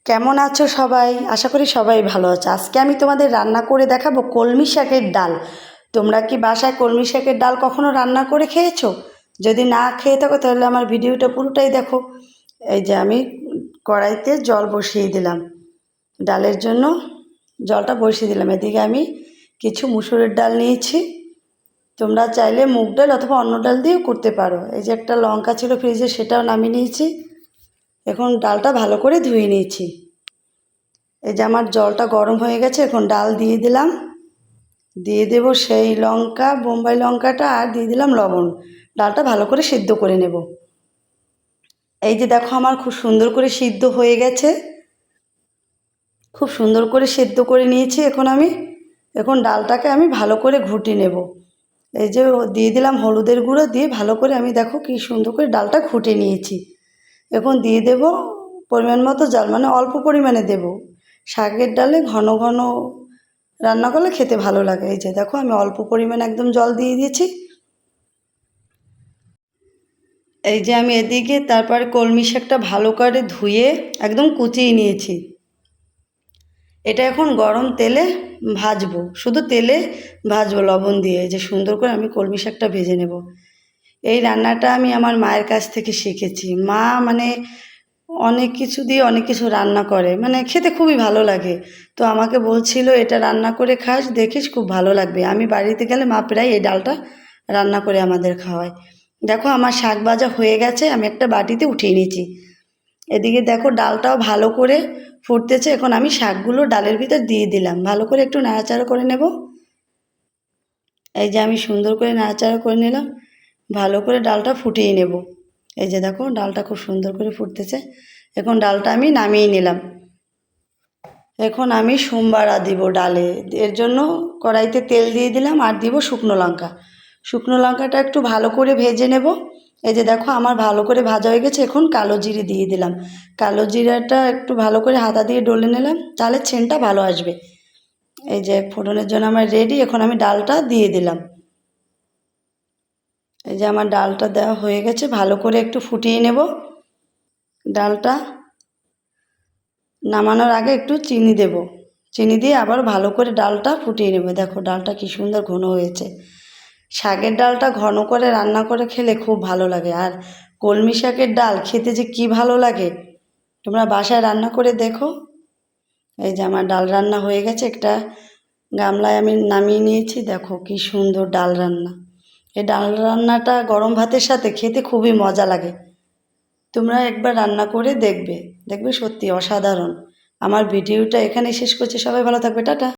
কেমন আছো সবাই? আশা করি সবাই ভালো আছে। আজকে আমি তোমাদের রান্না করে দেখাবো কলমি শাকের ডাল। তোমরা কি বাসায় কলমি শাকের ডাল কখনো রান্না করে খেয়েছো? যদি না খেয়ে থাকো তাহলে আমার ভিডিওটা পুরোটাই দেখো। এই যে আমি কড়াইতে জল বসিয়ে দিলাম, ডালের জন্য জলটা বসিয়ে দিলাম। এদিকে আমি কিছু মুসুরের ডাল নিয়েছি, তোমরা চাইলে মুগ ডাল অথবা অন্য ডাল দিয়েও করতে পারো। এই যে একটা লঙ্কা ছিল ফ্রিজে, সেটাও নামিয়ে নিয়েছি। এখন ডালটা ভালো করে ধুয়ে নিয়েছি। এই যে আমার জলটা গরম হয়ে গেছে, এখন ডাল দিয়ে দিলাম। দিয়ে দেব সেই লঙ্কা, বোম্বাই লঙ্কাটা, আর দিয়ে দিলাম লবণ। ডালটা ভালো করে সিদ্ধ করে নেব। এই যে দেখো আমার খুব সুন্দর করে সিদ্ধ হয়ে গেছে, খুব সুন্দর করে সিদ্ধ করে নিয়েছি। এখন ডালটাকে আমি ভালো করে ঘুটে নেব। এই যে দিয়ে দিলাম হলুদের গুঁড়ো, দিয়ে ভালো করে আমি দেখো কি সুন্দর করে ডালটা ঘুটে নিয়েছি। এখন দিয়ে দেব পরিমাণ মতো জল, মানে অল্প পরিমাণে দেব। শাকের ডালে ঘন ঘন রান্না করলে খেতে ভালো লাগে। এই যে দেখো আমি অল্প পরিমাণে একদম জল দিয়ে দিয়েছি। এই যে আমি এদিকে তারপরে কলমি শাকটা ভালো করে ধুয়ে একদম কুচিয়ে নিয়েছি। এটা এখন গরম তেলে ভাজবো, শুধু তেলে ভাজবো লবণ দিয়ে। যে সুন্দর করে আমি কলমি শাকটা ভেজে নেব। এই রান্নাটা আমি আমার মায়ের কাছ থেকে শিখেছি। মা মানে অনেক কিছু দিয়ে অনেক কিছু রান্না করে, মানে খেতে খুবই ভালো লাগে। তো আমাকে বলছিল এটা রান্না করে খাস, দেখিস খুব ভালো লাগবে। আমি বাড়িতে গেলে মা প্রায় এই ডালটা রান্না করে আমাদের খাওয়ায়। দেখো আমার শাক ভাজা হয়ে গেছে, আমি একটা বাটিতে উঠিয়ে নিয়েছি। এদিকে দেখো ডালটাও ভালো করে ফুটতেছে। এখন আমি শাকগুলো ডালের ভিতর দিয়ে দিলাম, ভালো করে একটু নাড়াচাড়া করে নেব। এই যে আমি সুন্দর করে নাড়াচাড়া করে নিলাম, ভালো করে ডালটা ফুটিয়ে নেব। এই যে দেখো ডালটা খুব সুন্দর করে ফুটতেছে। এখন ডালটা আমি নামিয়ে নিলাম। এখন আমি সোমবারা দিব ডালে, এর জন্য কড়াইতে তেল দিয়ে দিলাম, আর দিব শুকনো লঙ্কা। শুকনো লঙ্কাটা একটু ভালো করে ভেজে নেব। এই যে দেখো আমার ভালো করে ভাজা হয়ে গেছে। এখন কালো জিরে দিয়ে দিলাম। কালো জিরাটা একটু ভালো করে হাতা দিয়ে ডলে নিলাম, তাহলে সেন্টটা ভালো আসবে। এই যে ফোড়নের জন্য আমার রেডি। এখন আমি ডালটা দিয়ে দিলাম। এই যে আমার ডালটা দেওয়া হয়ে গেছে, ভালো করে একটু ফুটিয়ে নেব। ডালটা নামানোর আগে একটু চিনি দেব, চিনি দিয়ে আবার ভালো করে ডালটা ফুটিয়ে নেব। দেখো ডালটা কি সুন্দর ঘন হয়েছে। শাকের ডালটা ঘন করে রান্না করে খেলে খুব ভালো লাগে। আর কলমি শাকের ডাল খেতে যে কি ভালো লাগে, তোমরা বাসায় রান্না করে দেখো। এই যে আমার ডাল রান্না হয়ে গেছে, একটা গামলায় আমি নামিয়ে নিয়েছি। দেখো কি সুন্দর ডাল রান্না। এই ডাল রান্নাটা গরম ভাতের সাথে খেতে খুবই মজা লাগে। তোমরা একবার রান্না করে দেখবে, দেখবে সত্যি অসাধারণ। আমার ভিডিওটা এখানেই শেষ করছি। সবাই ভালো থাকবে, টাটা।